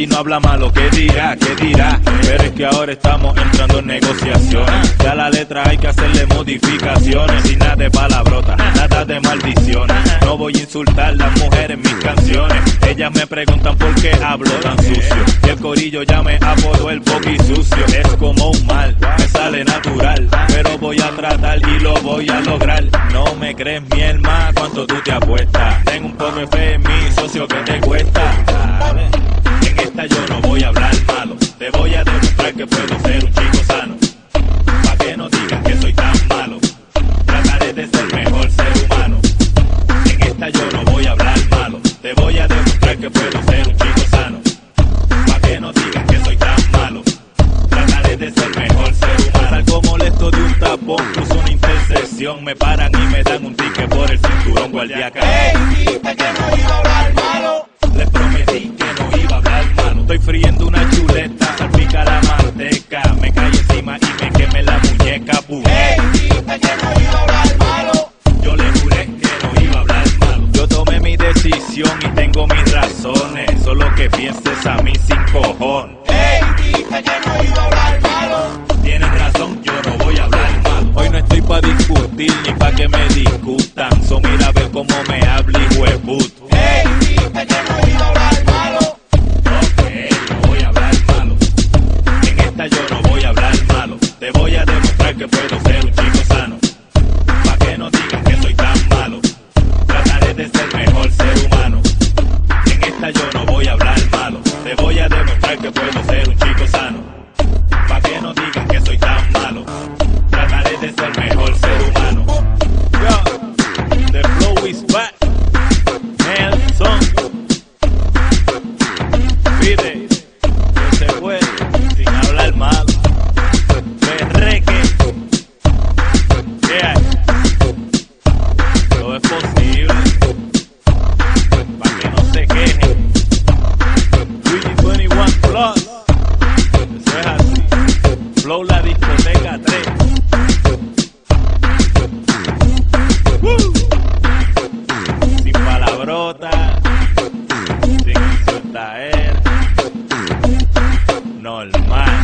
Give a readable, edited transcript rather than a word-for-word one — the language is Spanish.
y no habla malo, ¿qué dirá? ¿Qué dirá? Pero es que ahora estamos entrando en negociaciones. Ya la letra hay que hacerle modificaciones. Sin nada de palabrotas, nada de maldiciones. No voy a insultar las mujeres en mis canciones. Ellas me preguntan por qué hablo tan sucio. Y el corillo ya me apodó el poqui sucio. Es como un mal, me sale natural. Pero voy a tratar y lo voy a lograr. No me crees, mi hermano, cuánto tú te apuestas. Ten un poco de fe en mí, socio, que te cuesta. Dale. En esta yo no voy a hablar malo. Te voy a demostrar que puedo ser un chico sano. Pa' que no digan que soy tan malo. Trataré de ser mejor ser humano. En esta yo no voy a hablar malo. Te voy a demostrar que puedo ser un chico sano. Pa' que no digan que soy tan malo. Trataré de ser mejor ser humano. Salgo molesto de un tapón, cruzo una intersección. Me paran y me dan un ticket por el cinturón guardiaca. Hey, dijiste que no iba a hablar malo. Les prometí que no iba a hablar malo. Estoy friendo una chuleta, salpica la manteca. Me cae encima y me queme la muñeca. Hey, dijiste que no iba a hablar malo. Yo le juré que no iba a hablar malo. Yo tomé mi decisión y tengo mis razones. Solo que pienses a mí sin cojón. Hey, dijiste que no iba a hablar malo. Tienes razón, yo no voy a hablar malo. Hoy no estoy pa' discutir ni pa' que me discutan. So mira a ver cómo me habla, hijo de puto. Hey, dijiste que no iba a hablar malo. Ok, no voy a hablar malo. En esta yo no voy a hablar malo. Te voy a demostrar que puedo ser un chico sano. Pa' que no digan que soy tan malo. Trataré de ser mejor ser humano. En esta yo no voy a hablar malo. Te voy a demostrar que puedo ser un chico sano. Pa' que no digan que soy tan malo. Trataré de ser mejor ser humano. Yo, the flow is back. Nelson. Pide que se puede sin hablar malo. Berreque. ¿Qué hay? Todo es posible. Pa' que no se quejen. Luigi 21 Plus. Eso es así. Flow la discoteca 3. Sin palabrotas, sin insultaer, normal.